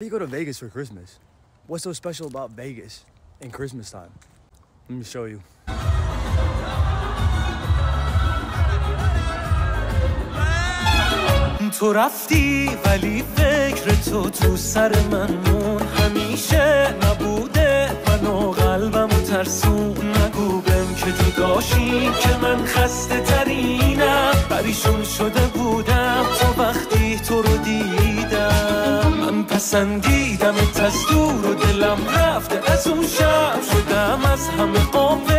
You go to Vegas for Christmas. What's so special about Vegas in Christmas time? Let me show you. تو رفتی ولی فکر تو سر من مون همیشه نبوده منو قلبمو ترسون نگو بهم که جداشیم که من خسته ترینم پریشون شده بودم تو وقتی تو رو دیدم من پسندیدمت از دور و دلم رفته از اون شب شدم از همه قافل